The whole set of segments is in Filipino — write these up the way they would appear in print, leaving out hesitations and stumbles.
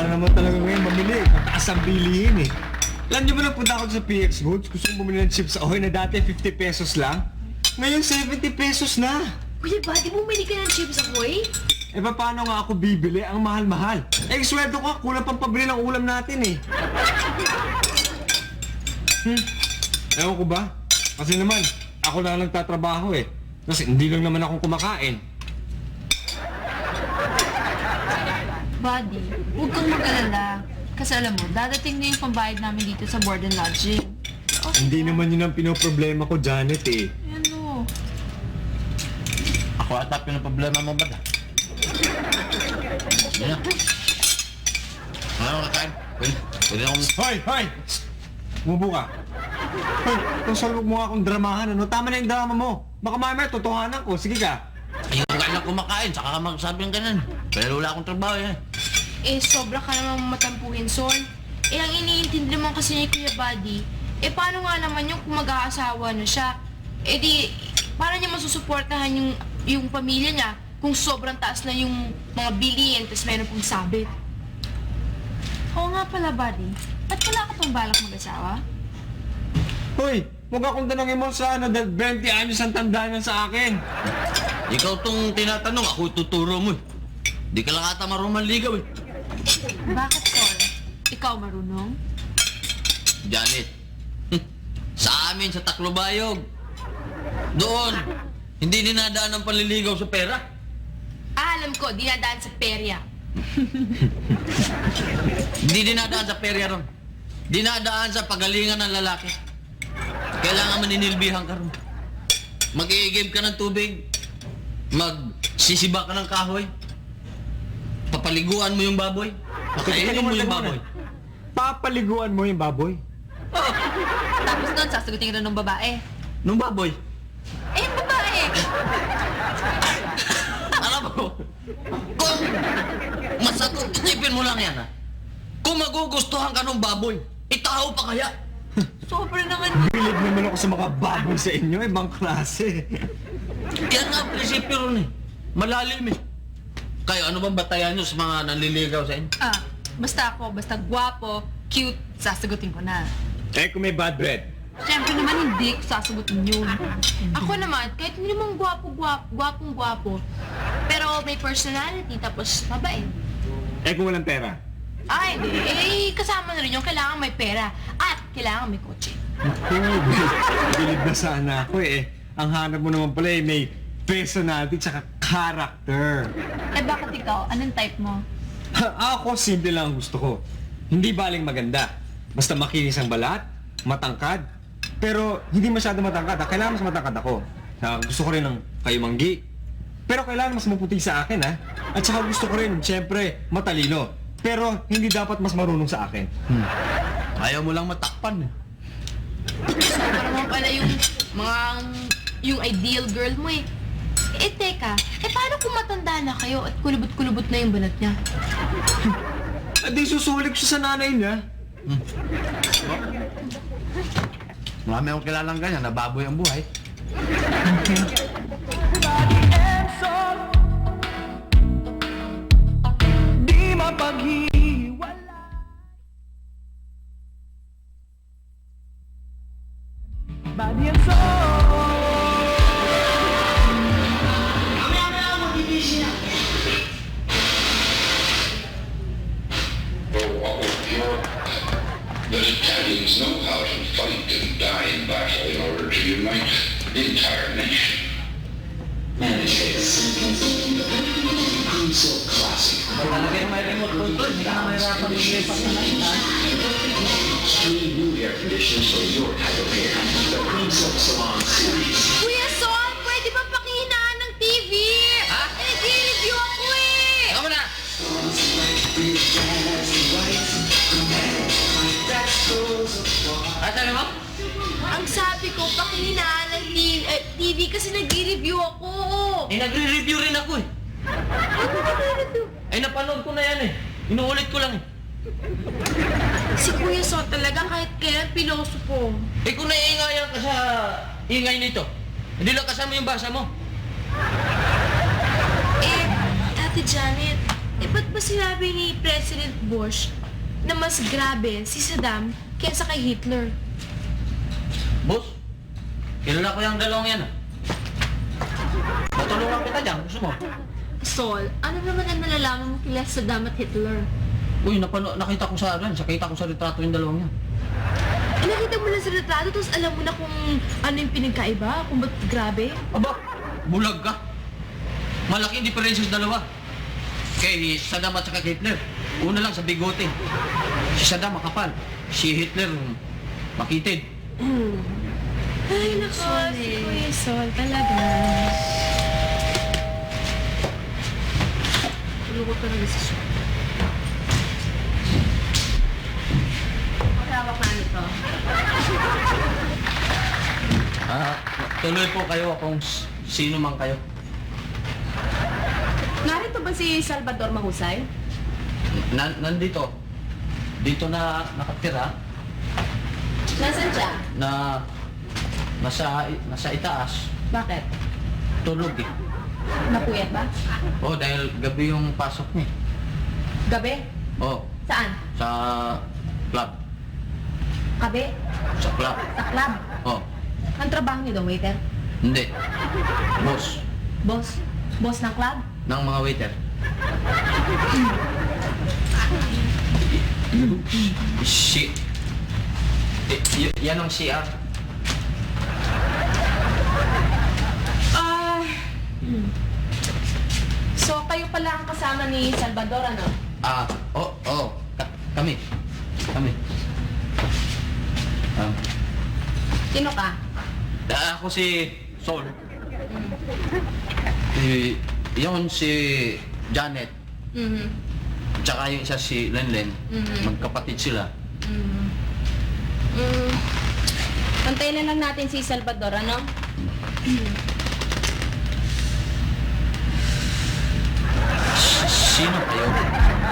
na naman talaga ngayon mamili. Kataas ang bilihin eh. Alam niyo ba nagpunta ako sa PX Goods? Gusto kong bumili ng chips ahoy na dati 50 pesos lang. Ngayon 70 pesos na. Kuya, bakit bumili ka ng chips ahoy? Eh paano nga ako bibili? Ang mahal-mahal. Eh sweldo ko, kulang pang pabili ng ulam natin eh. Ewan ko ba? Kasi naman, ako lang nagtatrabaho eh. Kasi hindi lang naman akong kumakain. Buddy, huwag kang mag-alala. Kasi alam mo, dadating na yung pambayad namin dito sa board and lodging. Okay. Hindi naman yun ang pinoproblema ko, Janet eh. Ano? Ako ata pinaproblema mo ba da? Yan na. Ano kakain? Pwede akong... Hoy! Hoy! Mubo ka. Hoy, kung salubog mo nga akong dramahan, ano? Tama na yung drama mo. Baka mamaya, totohanan ko. Sige ka. Ayun ka lang kumakain, saka ka magsabi ng ganun. Pero wala akong trabaho yan. Eh, sobra ka naman matampuhin, Sol. Eh, ang iniintindi naman kasi ni Kuya Buddy, eh, paano nga naman yung kung mag-aasawa na siya? Eh, di, paano niya masusuportahan yung pamilya niya kung sobrang taas na yung mga bilihin, tapos meron pong sabit? Oo nga pala, buddy. Ba't wala ka pang balak mag-asawa? Hoy! Huwag akong tanongin mo sa ano, dahil 20 anyos ang tanda niya sa akin. Ikaw tong tinatanong, ako tuturo mo eh. Di ka lang ata marunong manligaw eh. Bakit, Sol? Ikaw marunong? Janet, sa amin sa Taclobayog. Doon, hindi dinadaan ang panliligaw sa pera. Alam ko, dinadaan sa perya. Hindi dinadaan sa perya ron. Dinadaan sa pagalingan ng lalaki. Kailangan maninilbihan ka ron. Mag-i-game ka ng tubig. Magsisiba ka ng kahoy. Papaliguan mo yung baboy. Pakainin mo yung baboy. Papaliguan mo yung baboy? Tapos doon, sasagutin ka ng babae. Nung baboy. Eh, yung babae! Alam mo, kung masagot, isipin mo lang yan ha. Kung magugustuhan ka ng baboy, itahaw pa kaya? Sobra naman. Bilib naman ako sa mga baboy sa inyo, ibang klase. Yan nga ang prinsipyo ron eh. Malalim eh. Kayo, ano bang batayan nyo sa mga nanliligaw sa inyo? Ah, basta ako, basta gwapo, cute, sasagutin ko na. Eh kung may bad bread. Siyempre naman hindi ko sasagutin yun. Ako naman, kahit hindi naman gwapong-gwapo, pero may personality, tapos mabait. Eh kung walang pera. Ay, hindi. Eh, kasama na rin yung kailangan may pera at kailangan may kotse. Naku, bilib na sana ako eh. Ang hanap mo naman pala eh, may personality tsaka character. Eh bakit ikaw? Anong type mo? Ako, simple lang ang gusto ko. Hindi baling maganda. Basta makinis ang balat, matangkad. Pero hindi masyado matangkad. Kailangan mas matangkad ako. Gusto ko rin ng kayumanggi. Pero kailangan mas maputi sa akin ha. At saka gusto ko rin, syempre, matalino. Pero hindi dapat mas marunong sa akin. Ayaw mo lang matakpan eh. Sobra naman pala yung ideal girl mo eh. Eh, teka, paano kung matanda na kayo at kulubot-kulubot na yung balat niya? Di susulik siya sa nanay niya. Marami akong kilalang ganyan, nababoy ang buhay. Di mapaghiwala. Body and soul. The Italians know how to fight and die in battle in order to unite the entire nation. Talaga yung may remote control, hindi ka na mahirapan yung lipat na nakita. Extreme new air conditions for your type of hair. The Queen Silk Salon Series. Kuya Sol, pwede ba pakihinaan ng TV? Ha? Eh, nag-review ako eh! Ikaw mo na! Asa mo? Ang sabi ko, pakihinaan ng TV kasi nag-review ako. Eh, nagre-review rin ako eh. Eh, napanood ko na yan eh. Inuulit ko lang eh. Si Kuya Sol talaga kahit kailan piloso po. Eh, kung naiingayan ka sa ingay nito, hindi lang kasama yung basa mo. Eh, Ate Janet, Eh, ba't ba sinabi ni President Bush na mas grabe si Saddam kaysa kay Hitler? Boss, kilala ko yung dalawang yan. Matulungan kita dyan, gusto mo? Sol, ano naman ang nalalaman mo kila Saddam at Hitler? Uy, nakita ko sa retrato yung dalawang yan. Eh, nakita mo lang sa retrato, tapos alam mo na kung ano yung pinagkaiba, kung ba't grabe? Aba, bulag ka. Malaking diferensya sa dalawa. Kay Saddam at saka Hitler. Una lang sa bigote. Si Saddam makapal. Si Hitler makitid. Ay, nako, si Kuya Sol, talaga. Tulungan ko talaga si Sol. Hawak na nito. Tuloy po kayo kung sino man kayo. Narito ba si Salvador Mahusay? Nandito. Dito na nakatira. Nasaan siya? Nasa itaas. Bakit? Tulog eh. Napuyat ba? Oh, dahil gabi yung pasok niya. Gabi? Oh, Saan? sa club. Kabe? Sa club. Sa club? Oh, Ang trabaho niyo doon, waiter? hindi. Boss Boss? Boss ng club? ng mga waiter. Si... yan ang CR. So, kayo pala ang kasama ni Salvador, ano? Kami. Sino ka? Ako si Sol. Yun si Janet. Tsaka yung isa si Lenlen. Magkapatid sila. Pantayin na lang natin si Salvador, ano? Sino kayo?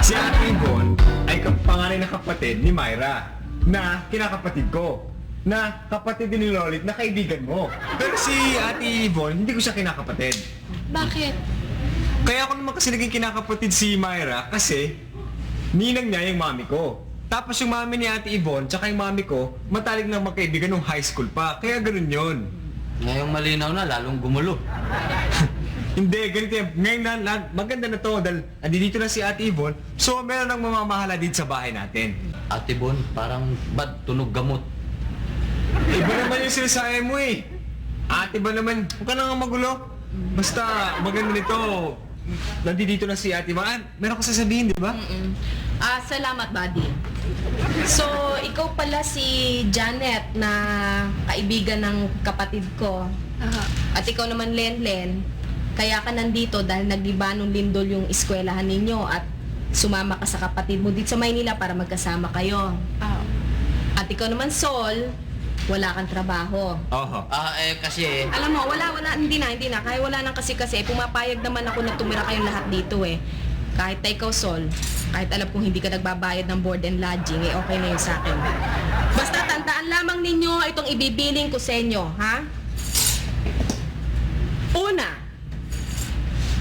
Si Ate Yvonne ay panganay na kapatid ni Myra na kinakapatid ko. Na kapatid din ni Lolit na kaibigan mo. Pero si Ate Yvonne, hindi ko siya kinakapatid. Bakit? Kaya ako naman kasi naging kinakapatid si Myra kasi ninang niya yung mami ko. Tapos yung mami ni Ate Yvonne tsaka yung mami ko, matalik na magkaibigan nung high school pa. Kaya ganun yun. Ngayong malinaw na, lalong gumulo. Hindi, ganito yan. Ngayon maganda na to dahil andito na si Ate Yvonne. So meron ng mamamahala dito sa bahay natin. Ate Bon, parang bad tunog gamot. Iba naman yung sinasabi mo eh. Ate ba naman, huwag ka na nga magulo. Basta maganda nito. Nandito na si Ate Ba. Meron ko sasabihin, di ba? Salamat, buddy. So, ikaw pala si Janet na kaibigan ng kapatid ko. At ikaw naman, Lenlen. Kaya ka nandito dahil naglibanong lindol yung eskwelahan ninyo at sumama ka sa kapatid mo dito sa Maynila para magkasama kayo. At ikaw naman, Sol, wala kang trabaho. Oho. Kasi... Alam mo, hindi na. Kaya wala nang kasi, pumapayag naman ako na tumira kayong lahat dito eh. Kahit na ikaw, Sol, kahit alam kong hindi ka nagbabayad ng board and lodging, okay na yun sa akin. Basta tandaan lamang ninyo itong ibibiling ko sa inyo, ha? Una,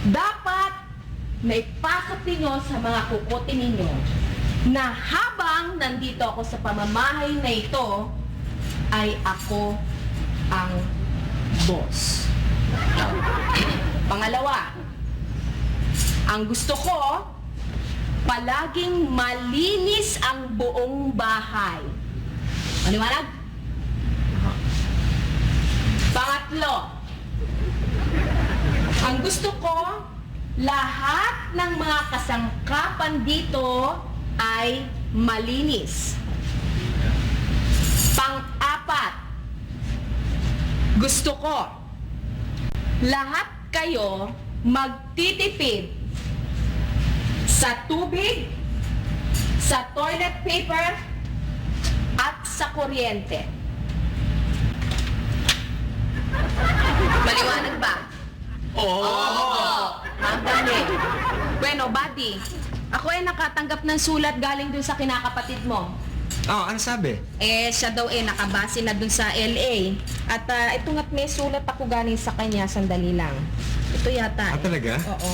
dapat naipasok ninyo sa mga kukote ninyo na habang nandito ako sa pamamahay na ito, ay ako ang boss. Pangalawa, ang gusto ko, palaging malinis ang buong bahay. Maliwanag? Pangatlo, ang gusto ko, lahat ng mga kasangkapan dito ay malinis. Pang-apat, gusto ko, lahat kayo magtitipid sa tubig, sa toilet paper, at sa kuryente. Maliwanag ba? Oo! Ang dami. Bueno, buddy, ako ay nakatanggap ng sulat galing dun sa kinakapatid mo. Ano sabi? Siya daw nakabase na dun sa LA. At ito nga't may sulat ako galing sa kanya, sandali lang. Ito yata. Talaga? Oo.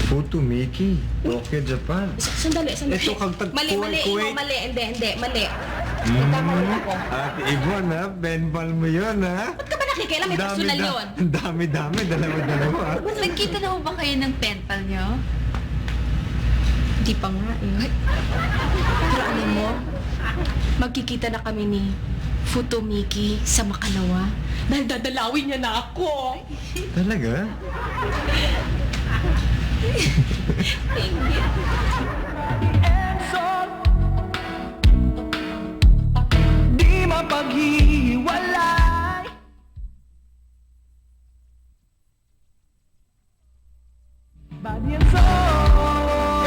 Futo Miki, Tokyo, Japan. Sandali. Ito, kagtag- Mali, Kuwait. mali. Hindi, mali. Nagkamali ako. Ate Yvonne, ha? Penpal mo yun, ha? Ba't ka ba nakikialam? May personal yun. Ang dami, dalawa, ha? Nagkita na ho ba kayo ng pen pal niyo? Di pa nga eh. Pero alam mo, magkikita na kami ni Futomiki sa Makalawa dahil dadalawin niya na ako. Talaga? Sol, di mapaghiwalay. Body and soul.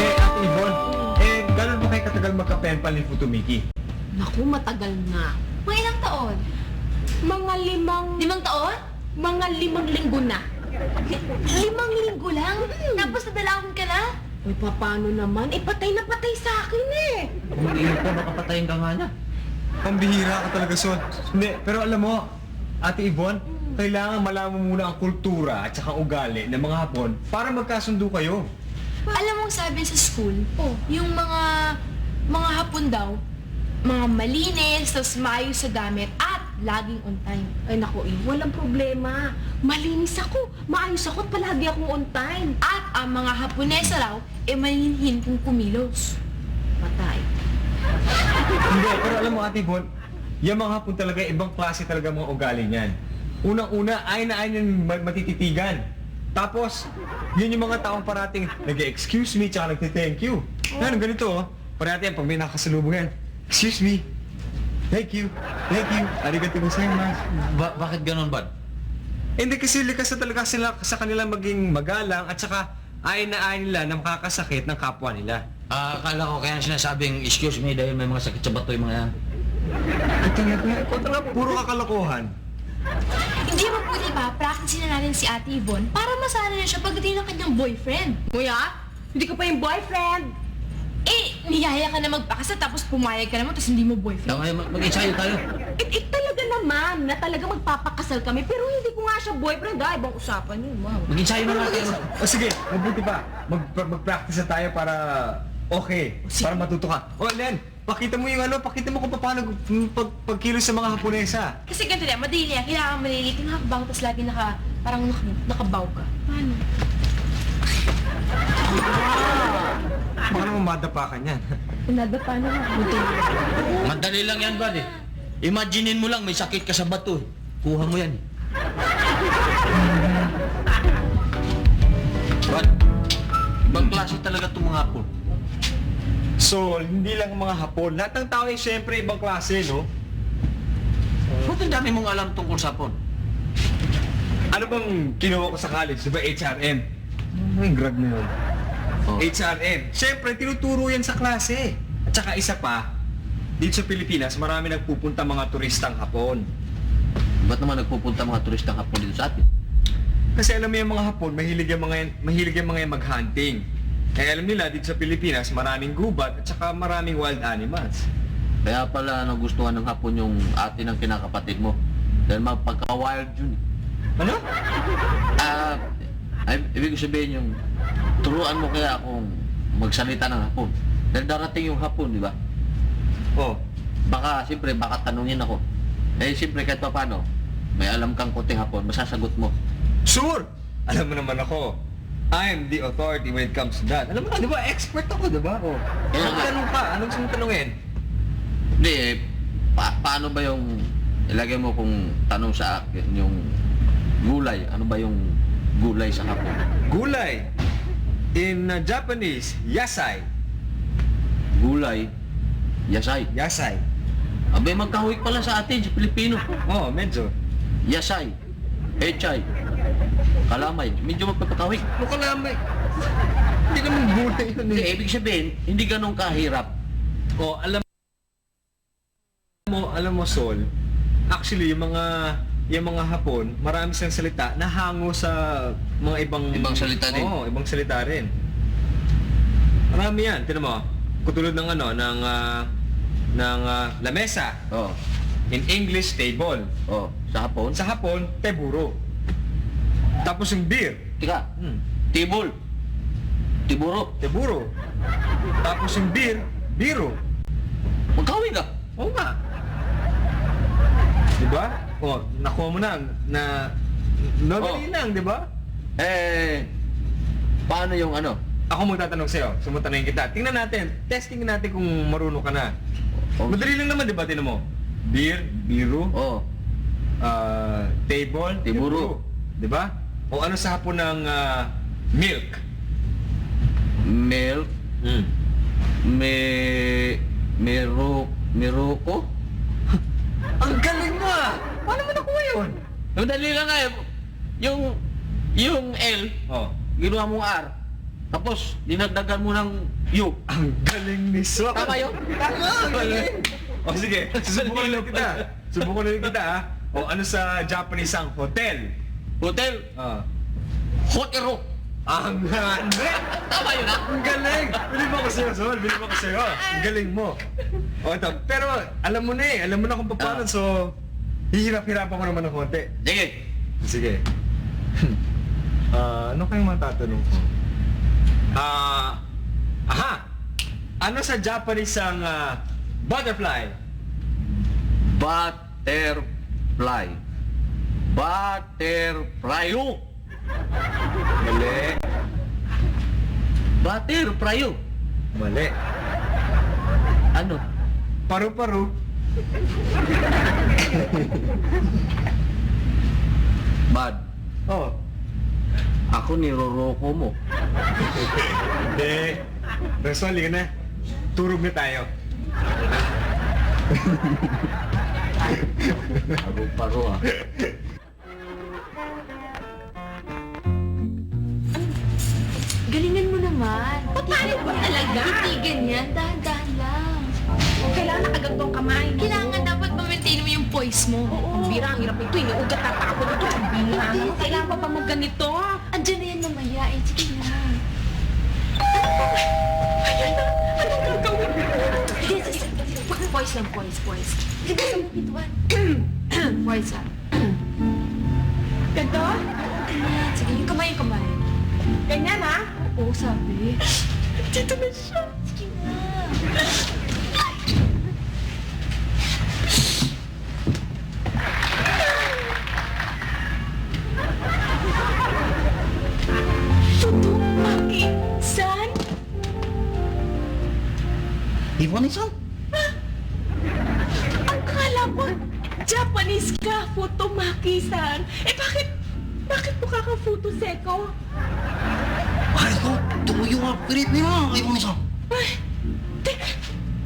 Ate Yvonne, gano'n ba kayo katagal magka-penpal ni Futo Miki? Naku, matagal na. Mga ilang taon? Mga 5 taon? mga 5 linggo na. 5 linggo lang? Tapos nadalawin ka na? Uy, paano naman? Patay na patay sa akin eh. Umiinom ko, makapatayin ka nga na. Pambihira ka talaga, Sol. Hindi, pero alam mo, Ate Yvonne, kailangan malaman mo muna ang kultura at saka ugali ng mga Hapon para magkasundo kayo. Alam mo sabi sa school, yung mga hapon daw, mga malinis, tapos maayos sa damit, at laging on time. Ay naku, walang problema. Malinis ako, maayos ako, at palagi akong on time. At ang mga Haponesa raw, maninhin kung kumilos. Patay. Hindi, pero alam mo, Ate Yvonne, yung mga Hapon talaga, ibang klase talaga mga ugali niyan. Unang-una, ay na yung matititigan. Tapos, yun yung mga taong parating nag-excuse me, tsaka nagte-thank you. Yan, ganito, oh. Parati yan, pag may nakasalubong yan, excuse me, thank you, arigatou gozaimasu. Bakit ganun, Bad? Hindi kasi likas na talaga sila sa kanila maging magalang at saka ayon na ayon nila na makakasakit ng kapwa nila. Akala ko kaya sinasabing, excuse me, dahil may mga sakit sa bato yung mga yan. Ito nga, puro kakalokohan. Hindi mo po, diba, practice na natin si Ate Yvonne para masana na siya pagdating ng kanyang boyfriend. Kuya, hindi ko pa yung boyfriend. Niyaya ka na magpakasal tapos pumayag ka naman tapos hindi mo boyfriend. Kaya mag-ensayo tayo. Talaga naman na talaga magpapakasal kami pero hindi ko nga siya boyfriend. Ibang usapan yun, wow. Mag-ensayo na natin. O sige, mabuti pa. Mag-practice na tayo para okay, para matuto ka. O Len, pakita mo kung paano pagkilos sa mga Haponesa. Kasi ganito yan, madali yan. Kailangan malilit yung hakbang tapos lagi parang nakabaw ka. Paano? Baka naman madapakan yan. Nadapa na nga. Madali lang yan, Bad, eh. Imaginein mo lang, may sakit ka sa bato, eh. Kuha mo yan, eh. Bad, ibang klase talaga itong mga Hapon. So, hindi lang mga Hapon. Lahat ng tao ay siyempre ibang klase, no? Ba't ang dami mong alam tungkol sa Hapon? Ano bang kinuha ko sa college? Diba HRM? Ano yung grad na yun? Oh. HRM. Siyempre, tinuturo yan sa klase. At saka isa pa, dito sa Pilipinas, marami nagpupunta mga turistang Hapon. Ba't naman nagpupunta mga turistang Hapon dito sa atin? Kasi alam mo yung mga Hapon, mahilig yung mga yan mag-hunting. Kaya alam nila, dito sa Pilipinas, maraming gubat at saka maraming wild animals. Kaya pala nagustuhan ng Hapon yung atin ng kinakapatid mo. Dahil magpagka-wild yun. Ano? Ibig sabihin yung turuan mo kaya akong magsalita ng Hapon. Dahil darating yung Hapon, di ba? Oh. Baka tanungin ako. Siyempre kahit pa paano, may alam kang konting Hapon, masasagot mo. Sure! Alam mo naman ako, I am the authority when it comes to that. Alam mo na, di ba? Expert ako, di ba? Oh. Kaya nga. Tanong ka, anong gusto mong tanungin? Hindi, paano ba yung, ilagay mo kung tanong sa akin, yung gulay, ano ba yung gulay sa Hapon? Gulay. In Japanese, yasai. Gulay, yasay. Yasai. Abay, magkahawig pala sa atin, sa Pilipino. Oh, medyo. Yasay, hechay, kalamay, medyo magpapakahawig. Ano ka lamay? Hindi naman gulay yun Hindi, eh. ibig sabihin, hindi ganun kahirap. Oh, alam mo, Sol, actually, yung mga Hapon, marami silang salita na hango sa mga Ibang salita din. Oo, ibang salita rin. Marami yan. Tignan mo, katulad ng lamesa. Oh, In English, table. sa Hapon. Sa Hapon, teburo. Tapos yung beer. Tika, tibol. Tiburo. Teburo. Tapos yung beer, biro. Magkawin ka. Oo nga. Diba? O, nakuha mo na madali lang, diba? Paano yung ano? Ako magtatanong sa'yo, sumutanongin kita. Tingnan natin, testing natin kung marunong ka na. Madali lang naman, diba? Tinan mo. Beer, biro, Oo. table, Tiburo. Diba? O ano sa hapon ng milk? Milk. Mm. Meruko? Ang galing mo ah! Paano mo nakuha yun? Madali lang nga eh. Yung L, Oh. ginawa mong R. Tapos, dinagdagan mo ng U. Ang galing ni Sol. Tama yun? Tama! Ang galing! O sige, susubukan ulit kita. Subukan ulit kita ha. O ano sa Japanese ang hotel? Hotel, Ah. Hotero. Ang hindi! Tama yun ha? Ang galing! Bilib ako sa'yo, Sol. Bilib ako sa'yo. Ang galing mo. O ito, pero alam mo na eh. Alam mo na kung paano. So, hihirap-hirapan ko naman ng konti. Sige. Sige. Ano kayong matatanong ko? Aha! Ano sa Japanese ang butterfly? Butterfly. Butterfly. Mali. Butterfly. Mali. Ano? Paru-paru. Bad. Oh. Ako niroroko mo. Hindi. Roswell, ka na. Turog na tayo. Paro-paro ah. Galingan mo naman. Paano ba talaga? Hindi ganyan. Dahan-dahan lang. Kailangan nakagantong kamay. Kailangan dapat ma-maintain mo yung poise mo. Ang bira, ang hirap ito. Inuugat na pa ako dito. Ang bira. Kailangan pa ba magganito? Andiyan na yan mamaya. Eh, sige na. Ayan na. Anong gagawin mo? Poise lang, poise. Sige, sa bituan. Poise lang. Ganto? Ganyan. Sige, yung kamay. Ganyan ha? Oo, sabi. Dito na siya. Sige na. Tutumaki-san? Iwan-isan? Ang kala mo, Japanese ka, Futomaki-san. Eh bakit mukha kang Futoseko? Ay ko, tuyo nga Pilipino. Iwan-isan. Ay, teka,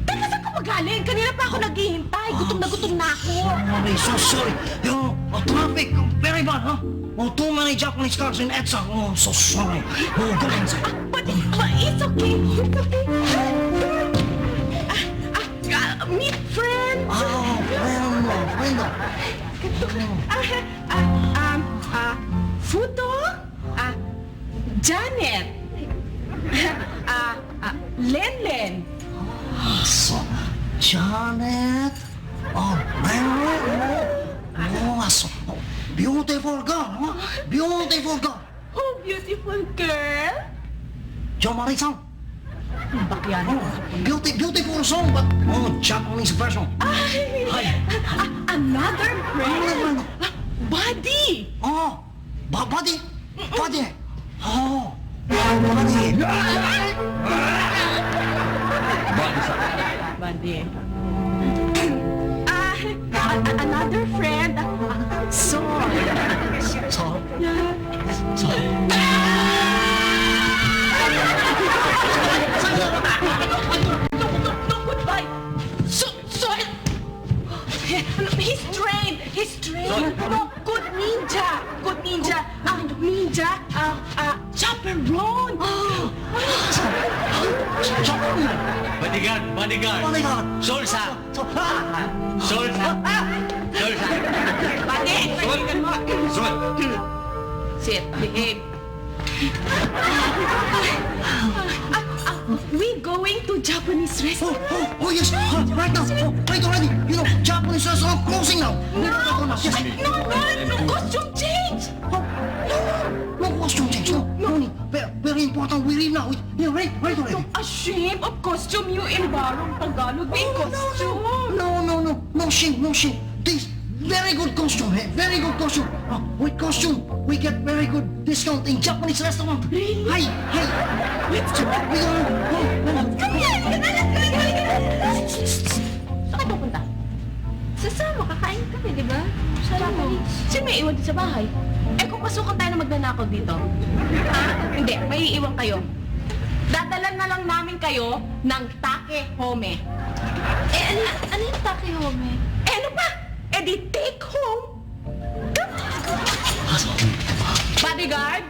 saan ka magaling? Kanina pa ako naghihintay. Gutom na ako. I'm so sorry. Traffic, very bad, huh? Too many Japanese cars in EDSA. So sorry. Go inside. But it's okay. It's okay. Meet friend. Friend. Futo. Janet. Lenlen. So, Janet. Mary. So beautiful girl, huh? Beautiful girl. Oh, beautiful girl. Jo Marie-san. Bakyan. Beautiful song, but Japanese version. Another friend. Buddy. Buddy. Buddy. Buddy. Another friend. Sol. So, No, goodbye. Sol. He's trained. No, good ninja. Chaperone. Bodyguard. Solsa. Buddy, kaibigan mo. Sit, behave. We going to Japanese restaurant? yes, right now. Right already. You know, Japanese restaurant closing now. No, costume change. No costume change. No need. Very important. We leave now. Right already. A shape of costume you in Barong Tagalog. May costume. No shame. This very good costume, eh? Very good costume. With costume, we get very good discount in Japanese restaurant. Hey. Let's go. We go. Come here! Saan ka pupunta? Sasama, kakain kami, di ba? Japanese. Sino may iwan dito sa bahay? Eh kung pasukan tayo na magnanakaw dito. Ha? Hindi, may iiwan kayo. Dadalan na lang namin kayo ng take home. Ano yung take home eh? Eh ano pa? Eh di take home. Bodyguard,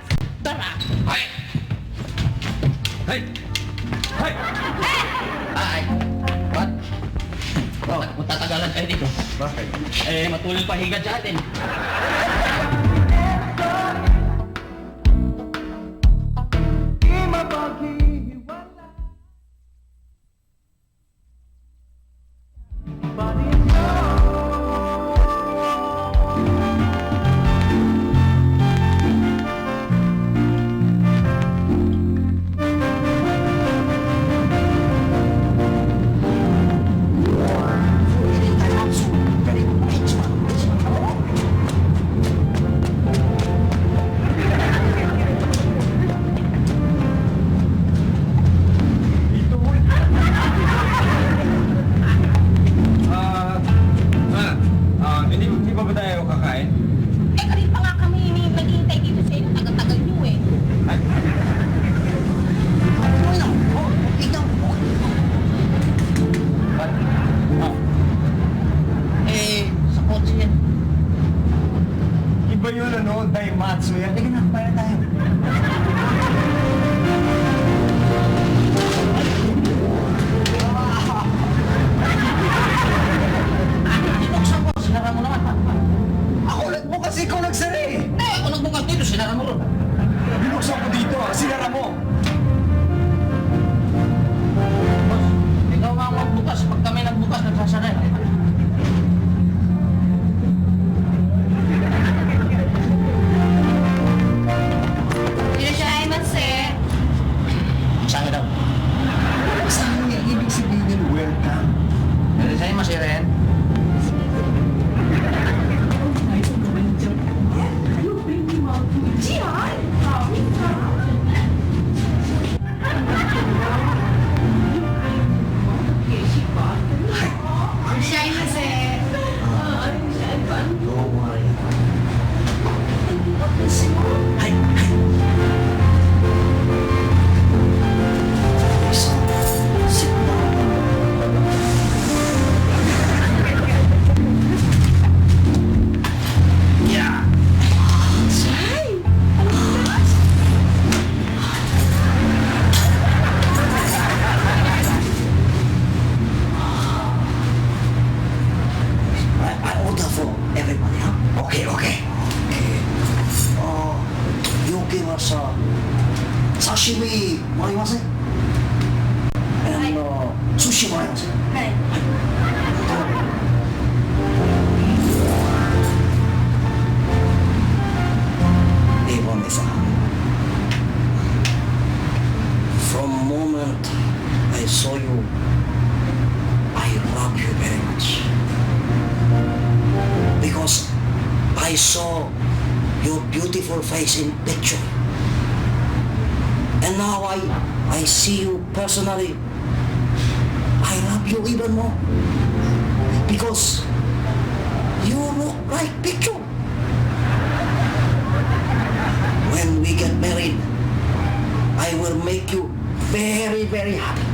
tara. Ay! What? Bakit mo tatagalan kayo dito? Bakit? Eh, matulog pa higad sa atin. Hindi pa ba tayo kakain? Eh kanina pa nga kami naghihintay dito sa inyo. Tagal-tagal nyo eh. Eh, sa kotse yan. Iba yun Daimatsu yan. Sige na, kaya tayo. Binuksan ko, sinara mo naman. Ako nagbukas, ikaw nagsara eh. Eh, ako nagbukas dito, sinara mo ron. Binuksan ko dito, sinara mo. Boss, ikaw nga ang magbukas. Pag kami nagbukas, nagsasara eh. Saan daw? Saan yung ibig sabihin ng welcome? Sa'yo masiren? Don't worry. Hey. Sit down. Yeah. I order for everybody, huh? Okay. You give us sashimi もらいません? And sushi もらいません? イボネさん From moment I saw you I love you very much because I saw your beautiful face in picture. And now I see you personally. I love you even more. Because you look like picture. When we get married, I will make you very, very happy.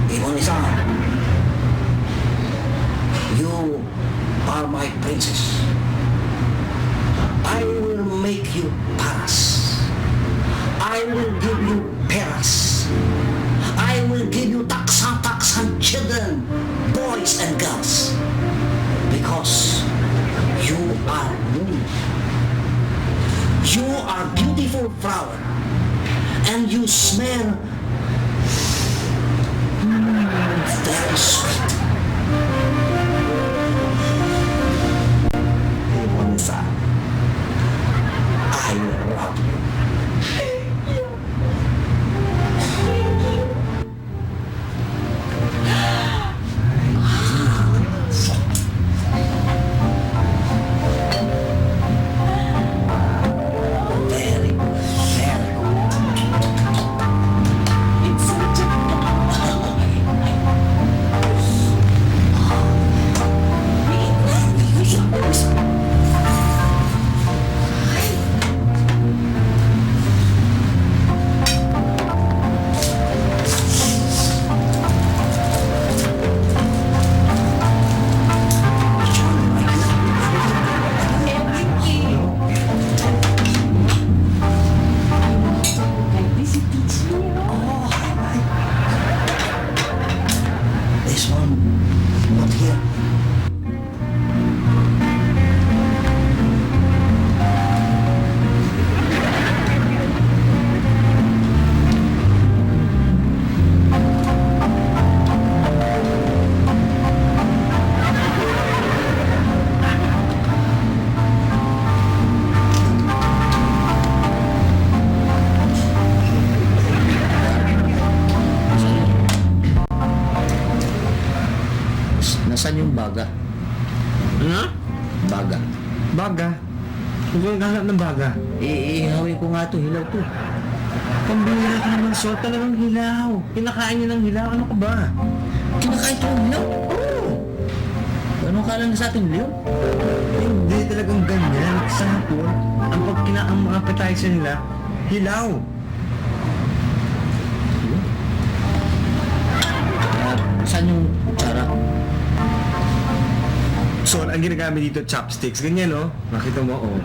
Ibon-san, you are my princess. I will make you Paras. I will give you Paras. I will give you taksan children, boys and girls. Because you are moon. You are beautiful flower. And you smell very sweet. Ibon-san. Asan yung baga? Ano? Baga. Baga? Huwag ko naghahanap ng baga. Ihawin ko nga to, hilaw to. Pambihira ka naman, Sol. Talagang hilaw. Kinakain niya ng hilaw. Ano ka ba? Kinakain to ng hilaw? Oo. Ganun ka lang sa atin, Leo? Hindi talagang ganyan. Sa hapon, ang mga appetizer nila, hilaw. Saan yung kutsara? So, ang ginagamit dito, chopsticks. Ganyan, no? Nakita mo, oh.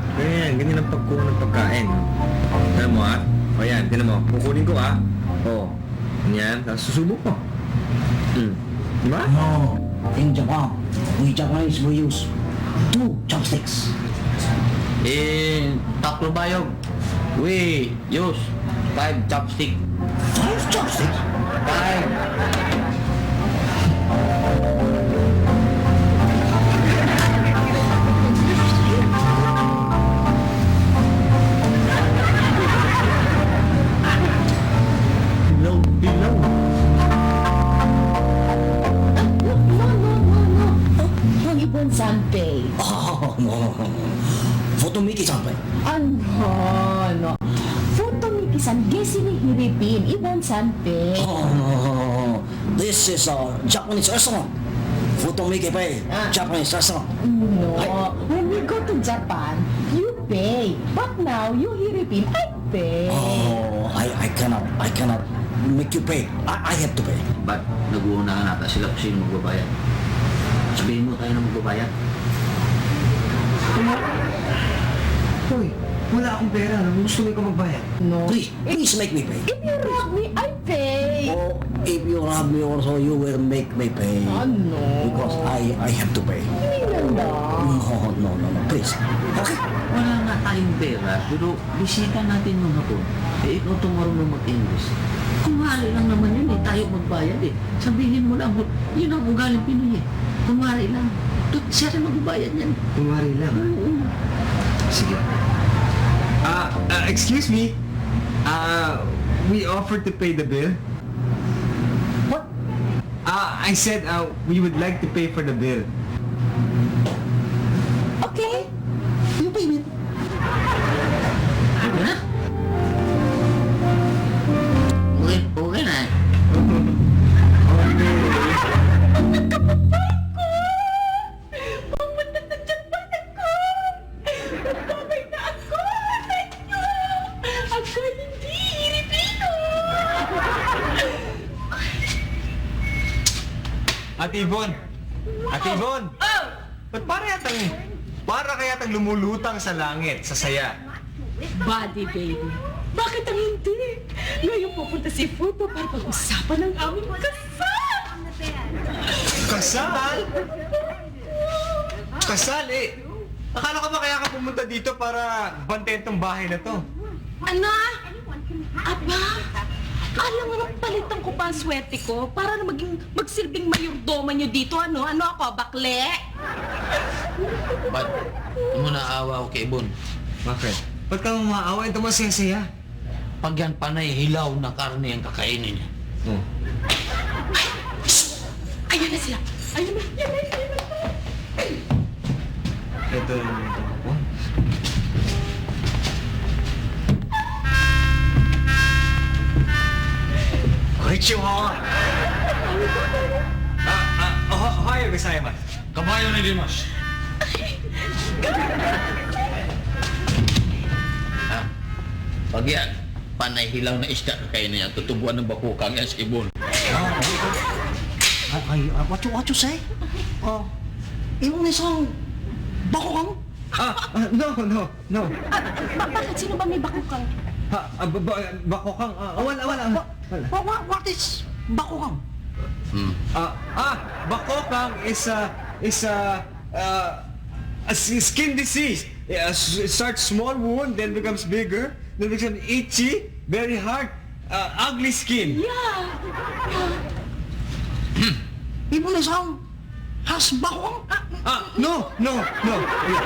Ganyan ang pagkuha ng pagkain. Tignan mo, ah. O yan, tignan mo. Kukunin ko, ah. Oh. Ganyan. Tapos susubok mo. Diba? No, in Japan, we Japanese we use 2 chopsticks. Taklo bayog. We use 5 chopstick. 5 chopsticks? 5. Hilaw. Yung ibon sanpei. Oh, no. Fotomiki-sanpai. Ano? Futomiki-san, gesi ni Hiripin, ibon sanpei. Oh, no. This is a Japanese restaurant. Fotomiki-pay, Japanese restaurant. No, when we go to Japan, you pay. But now, you Hiripin, I pay. Oh, I cannot make you pay. I have to pay. Ba't nag-uunahan nata sila kung sino magbabayad? Sabihin mo tayo na magbabayad. Hoy, wala akong pera. Gusto mo ikaw magbayad. No. Please make me pay. If you rob me, I pay. Oh, if you rob me also, you will make me pay. Ano? Because I have to pay. Hindi lang. No, please. Okay? Wala nga tayong pera, pero bisita natin yung hapon. Ikaw itong marunong mag-English. Kumari lang naman yun tayo magbayad Sabihin mo lang, yun ang ugaling Pinoy Kumari lang. Siya rin magbayad yan. Kumari lang, ha? Sige. Excuse me. We offered to pay the bill. What? I said, we would like to pay for the bill. Okay. You pay me. Ano na? Okay na. Pumunta sa Japan ako! Nagpapay na ako sa inyo! Ako hindi Hiripino! Ate Yvonne! Ate Yvonne! Oh! Ba't para kayatang lumulutang sa langit, sa saya? Buddy, baby. Bakit ang hindi? Ngayon pupunta si Fupo para pag-usapan ng aming kasal! Kasal? Kasal eh! Akala ko ba kaya ka pumunta dito para bantayan tong bahay na to? Ano? Aba? Alam mo nang palitan ko pa ang swerte ko para na magsilbing mayordoma nyo dito, ano? Ano ako, bakle? Ba't mo naawa ko kay Ibon? Bakit? Ba't ka maawa? Ito masaya-saya. Pag yan panay hilaw na karne ang kakainin niya. Oh. Ayun na sila! Ayun na! Ayun na! Ito yung oh. Konnichiwa! Ohayo gozaimasu. Kabayo ni Dimas. Pag yan, panay hilaw na isda kakainin niya. Tutubuan ng bakukang yan si Ibon. What you say? Oh, yung isang bakukang? No. Bakit sino ba may bakukang? Bakokang, wala. What is bakukang? Bakokang is a skin disease. It starts small wound, then becomes bigger, then becomes itchy, very hard, ugly skin. Yeah! Ibon isang has bakukang? No.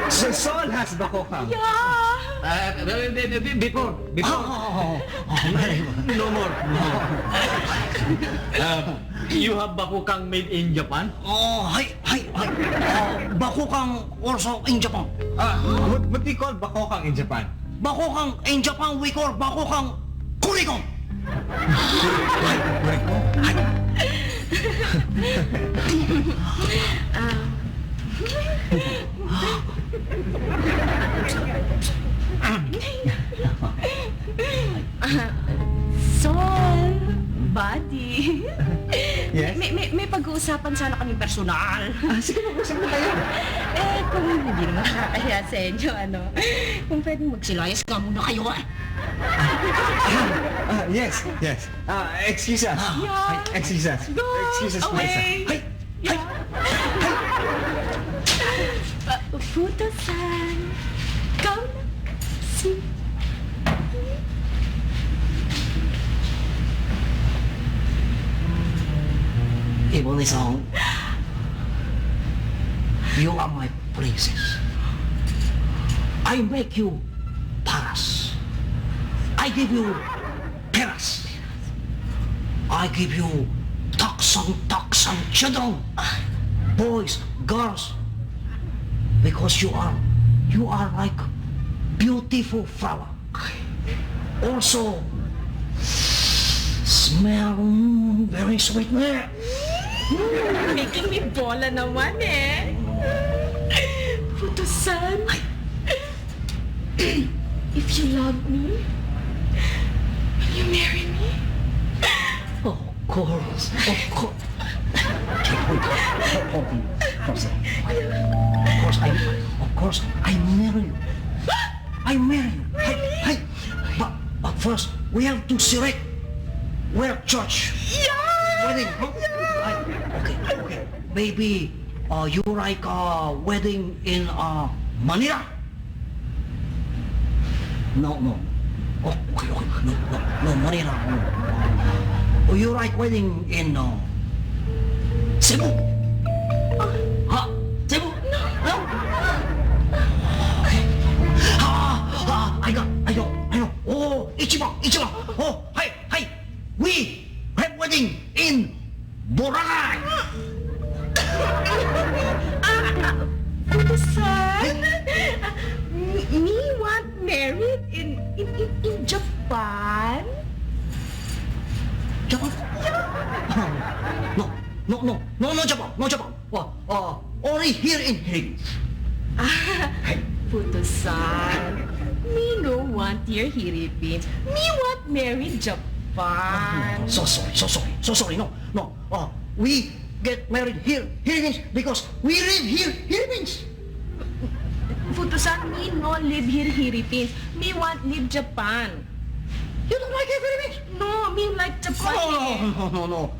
Sol has bakokang. Yeah! Before. Oh, very good. No more. You have bakukang made in Japan? Oh, hi. Bakukang also in Japan. What do you call bakokang in Japan? Bakukang in Japan we call bakukang kurikong. Sol, buddy. Yes? May pag-uusapan sana kami personal. Sige, mag-usap na kayo. Kung hindi naman nakakahiya sa inyo, kung pwedeng magsilayas ka muna kayo, Yes. Excuse us. Yeah. Excuse us. Go Excuse us, away. Marisa. Futo-san, come na. See. Ibon-san, you are my princess. I make you paras. I give you peras. I give you taksan children, boys, girls, because you are like beautiful flower. Also, smell very sweet. Making me bola naman Futo-san, if you love me, will you marry me? Of course. Of course, I marry you. Hey. But first, we have to select where church. Wedding. Okay. Maybe you like wedding in Manila? No. Oh, okay. No, Manila. No. Or you like wedding in Cebu? Cebu? No. Okay. I know. Oh, Ichiban. Oh, hey. We have wedding in Boracay. Futo-san, me want married in Japan? Japan? No, Japan. Only here in Philippines. Futo-san, me no want your Philippines. Me want married Japan. So sorry. No. We get married here, Philippines, because we live here, Philippines. Futo-san, me no live here Philippines. Me want live Japan. You don't like here, Philippines? No, me like Japan.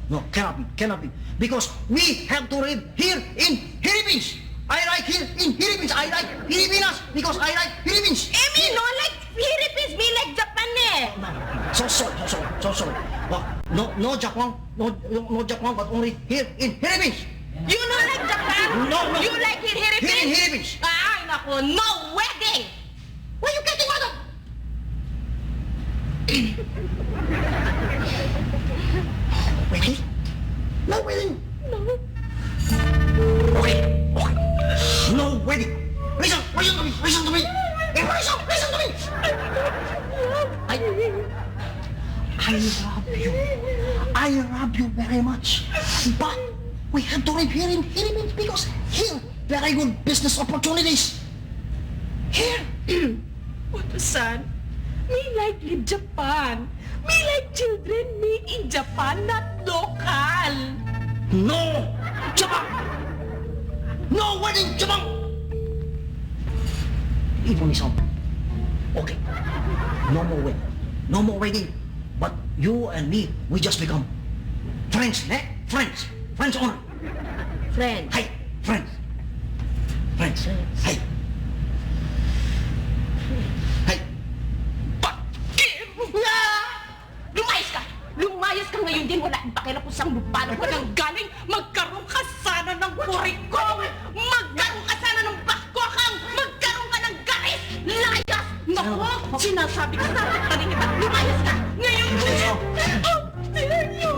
No, cannot be. Because we have to live here in Philippines. I like here in Philippines. I like Pilipinas because I like Philippines. Me no like Philippines. Me like Japan So sorry. No Japan, no Japan, but only here in Philippines. You no like Japan? No. You like here Philippines? Here in Philippines. Ay, naku, no wedding! Why you getting mad? Wedding? No wedding. No. Okay. No wedding. Listen to me. Listen to me. I love you very much. But we have to live here in Philippines because here very good business opportunities. Here. Futo-san, me like live Japan. Me like children made in Japan, not local. No, Japan. No wedding, Japan. Ibon-san. Okay. No more wedding. But you and me, we just become friends, Friends only. Friends. Hey, friends. Hey. But Lumayas ka ngayon din. Wala ang pakialam kung saan paano ka nang galing. Magkaroon ka sana ng kurikong. Magkaroon ka sana ng baskokang. Magkaroon ka ng garis. Layas! Naku, sinasabi ka sa akin kita. Lumayas ka! Ngayon! Oh, dear you!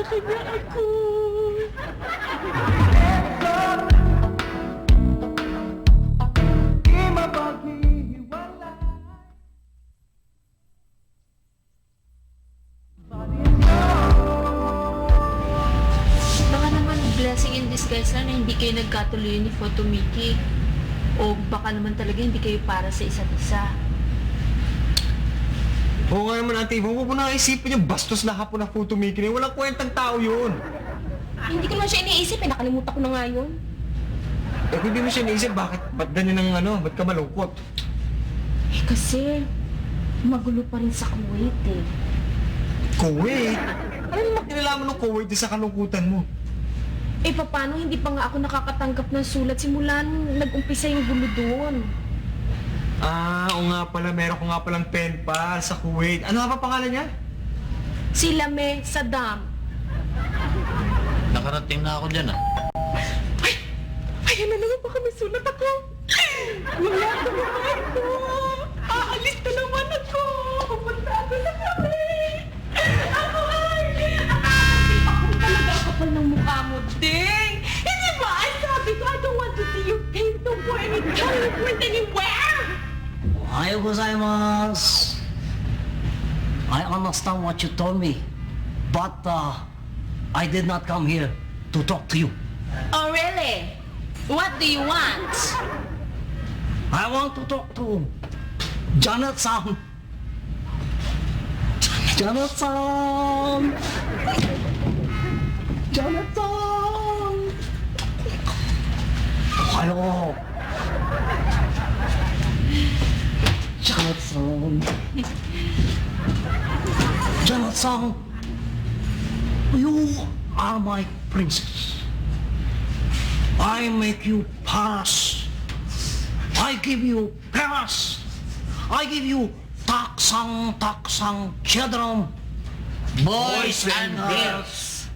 kanya ako. Di mapaghihiwalay. Body and soul. Baka naman blessing in disguise lang na hindi kayo nagkatuloy ni Photo Mickey. O baka naman talaga hindi kayo para sa isa't isa. Oo nga naman, Ate Yvonne, huwag mo na isipin yung bastos na hapon na photo making. Walang kwentang tao yun. Hindi ko naman siya iniisip eh. Nakalimutan ko na nga yun. Eh kung di mo siya naisip, ba't ganyan ang ba't ka malungkot? Eh kasi, magulo pa rin sa Kuwait eh. Kuwait? Ano naman kinalaman ng Kuwait sa kalungkutan mo? Eh paano hindi pa nga ako nakakatanggap ng sulat simula nung nag-umpisa yung gulo doon? Oo nga pala, meron ko nga palang pen pal sa Kuwait. Ano nga pa pangalan niya? Si Lame Saddam. Nakarating na ako dyan ah. Ayan na naman, baka may sulat ako. Wala ko naman ko. Aalis na naman ako. Pupunta ako sa kami. Ako talaga ang kapal ng mukha mo, Ding. Hindi ba? Ay, sabi ko, I don't want to see you pay to go anywhere. Ohayou gozaimasu. I understand what you told me, but I did not come here to talk to you. Oh really? What do you want? I want to talk to Janet-san. Janet-san. Janet-san. Ohayou. Janet-san. Janet-san. You are my princess. I make you Paris. I give you Paris. I give you taksang children. Boys and girls,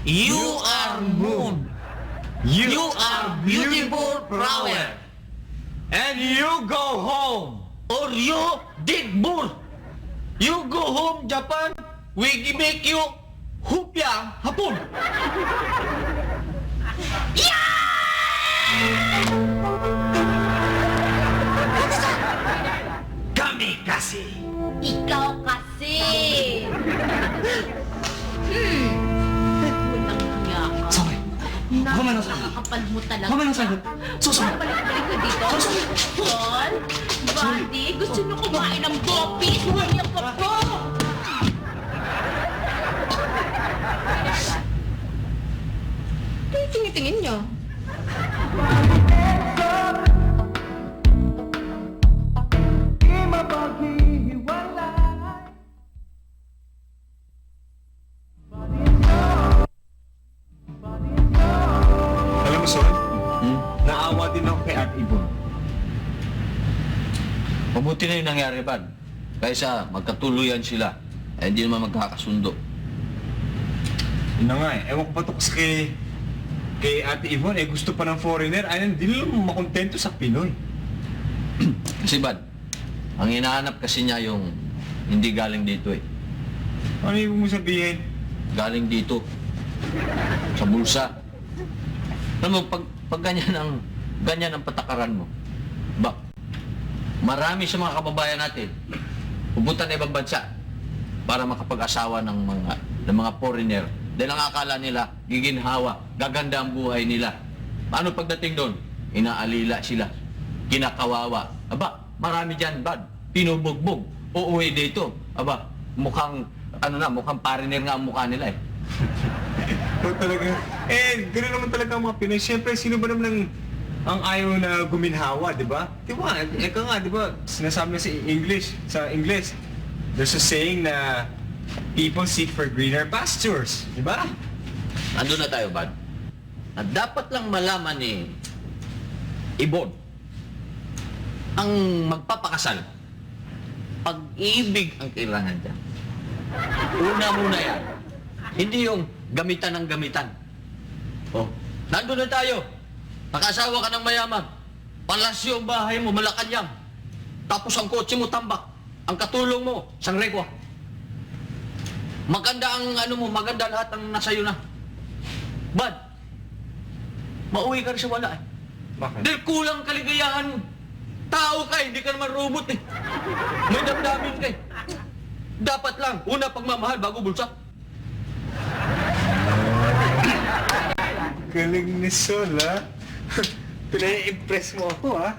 you are moon. You are beautiful flower. And you go home! Or you dig bull. You go home, Japan. We make you hupya hapon. Kami kasi! Ikaw kasi! Walang hiya ka. Sorry. Nakakapal mo talaga. Balik-balik ka dito. Sol, Buddy, gusto nyo kumain ng bopis? Huwag pa po. Tingin-tingin nyo. Di mapaghihiwalay. Body and soul. Body and soul. Alam mo, Son? Naawa din ako kay Ate Yvonne. Mabuti na yung nangyari, Bad. Kaysa magkatuluyan sila, eh hindi naman magkakasundo. Yun na nga eh. Ewan ko pa to kasi kay Ate Yvonne, gusto pa ng foreigner. Ayun, hindi lang makontento sa Pinoy. Kasi, Bad, ang hinahanap kasi niya yung hindi galing dito eh. Ano ibig mo sabihin? Galing dito. Sa bulsa. Alam mo, pag ganyan ang patakaran mo, ba, marami sa mga kababayan natin pupunta na ibang bansa para makapag-asawa ng mga foreigner. Dahil ang akala nila, giginhawa, gaganda ang buhay nila. Paano pagdating doon? Inaalila sila, kinakawawa. Aba, marami dyan, Bad, pinubugbog, uuwi dito. Aba, mukhang foreigner nga ang mukha nila eh. Ito talaga. Gano'n naman talaga ang mga Pinoy. Siyempre, sino ba naman ang ayaw na guminhawa, di ba? Di ba? Eka nga, di ba? Sinasabi na sa English, there's a saying na people seek for greener pastures, di ba? Andun na tayo, Bad. At dapat lang malaman ni Ibon, ang magpapakasal, pag-ibig ang kailangan dyan. Una muna yan. Hindi yung gamitan ng gamitan. Oh, nandun na tayo. Nakasawa ka ng mayaman. Palasyo ang bahay mo, Malacanang. Tapos ang kotse mo tambak. Ang katulong mo, Sangregua. Maganda ang ano mo, maganda lahat ang nasa iyo na. Bad, mauwi ka rin sa wala eh. Bakit? Dahil kulang kaligayahan mo. Tao ka, hindi ka naman robot eh. May damdamin ka eh. Dapat lang, una pagmamahal bago bulsa. Galing ni Sol, ha? Pinai-impress mo ako, ha?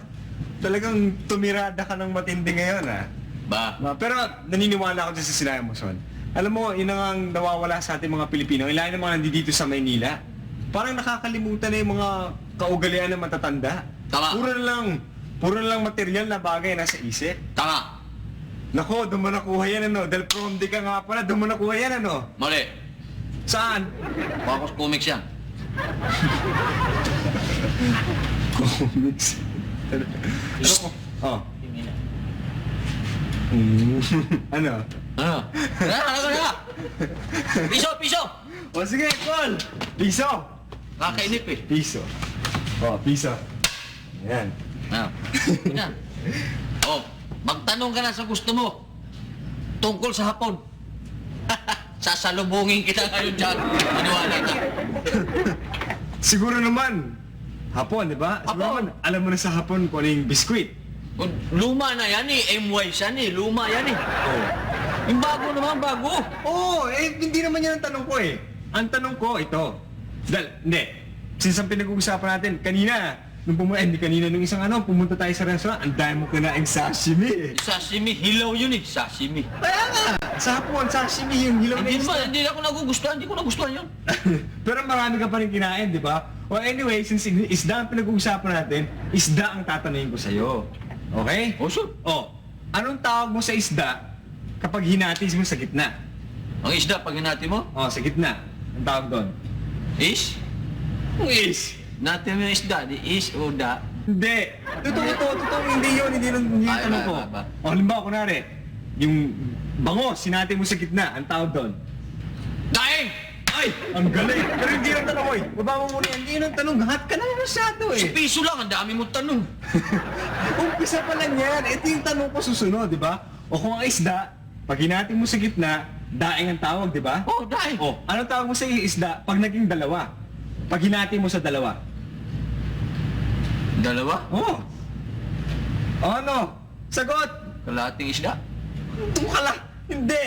Talagang tumirada ka ng matindi ngayon, ha? Ba? Pero naniniwala ako dyan sa sinabi mo, Sol. Alam mo, yun ang nawawala sa ating mga Pilipino. Ilan ng mga nandito sa Maynila. Parang nakakalimutan na yung mga kaugalian ng matatanda. Tama. Puro na lang material na bagay nasa isip. Tama. Nako, doon mo nakuha yan, ano? Dahil prom di ka nga pala, doon mo nakuha yan, ano? Mali. Saan? Focus comics yan. Comics. Ano ko? Oh. Ano? Ano? Ano ka? Piso, piso! O sige, Col! Piso! Kakainip eh. Piso. Oh, piso. Yan. Ano? Yan. Oh, magtanong ka na sa gusto mo. Tungkol sa hapon. Sasalubungin kita ngayon dyan. Maniwala ka. Siguro naman, hapon, di ba? Siguro Hapon. naman, alam mo na sa hapon kung ano yung biskwit. Luma na yan eh. MY siya eh. Luma yan eh. Oh. Yung bago naman, bago. Oo, hindi naman yan ang tanong ko eh. Ang tanong ko, ito. Hindi. Since ang pinag-uusapan natin, kanina, nung isang pumunta tayo sa restaurant, ang dami mo kinaing sashimi eh. Sashimi, hilaw yun eh. Sashimi. Kaya nga, sa hapon, sashimi yung hilaw na Hindi isda. naman, hindi ako nagugustuhan. Hindi ko nagustuhan yun. Pero marami ka pa rin kinain, di ba? Well, anyway, since isda ang pinag-uusapan natin, isda ang tatanungin ko sa'yo. Okay? Oh, sure. Oh, anong tawag mo sa isda kapag hinatis mo sa gitna? Ang isda, pag hinati mo, Oh, sa gitna. Ang tawag doon? is? Is. Natin mo yung isda, di is o da. Hindi. Totoo, hindi yun yung Ay, tanong ko. ba. O, halimbawa, kunwari, yung bangos, sinati mo sa gitna, ang tawag doon? Daing! Ay! Ang galing! Pero hindi yung tanong ko eh. Baba mo muna yan, hindi yun ang tanong. Lahat ka na masyado Sa eh. piso lang, ang dami mong tanong. Umpisa pa lang yan. Ito yung tanong ko susunod, di ba? O kung ang isda, pag hinati mo sa gitna, daing ang tawag, di ba? Oh, daing. O, anong tawag mo sa isda pag naging dalawa? Pag hinati mo sa dalawa? Dalawa? Oh. Ano? Sagot! Kalahating isda? Tumukala! Hindi!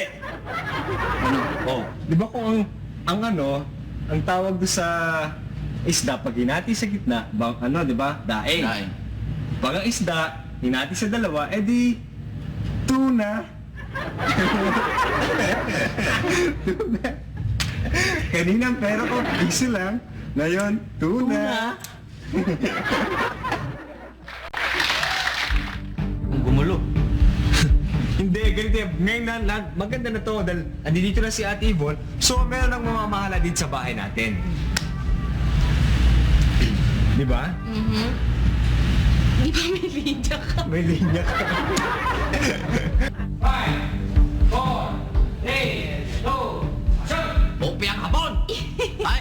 Ano? Oh, di ba kung ang tawag do sa isda pag hinati sa gitna, di ba? Daing. Daing. Pag ang isda, hinati sa dalawa, edi tuna. Tuna. Kanina ang pera ko, piso lang. Ngayon, tuna. Ang gumulo. Hindi, ganito yan. Ngayon maganda na to dahil andito na si Ate Yvonne. So, meron ng mamamahala din sa bahay natin. Di ba? Di ba may linya ka? May linya ka. 5, 4, 3, 2, Opi ang hapon! Ay!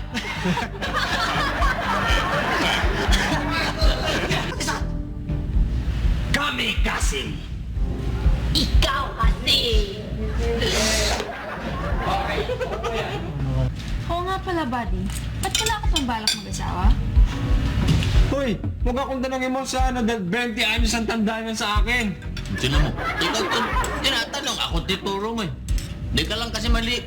Kami kasi! Ikaw kasi! Oo nga pala, buddy. Ba't wala ka pang balak mag-asawa? Hoy, huwag akong tanongin mo sa dahil 20 anos ang tanda niya sa akin. Tinan mo. Ikaw tinatanong, ako tituro mo eh. Di ka lang kasi mali.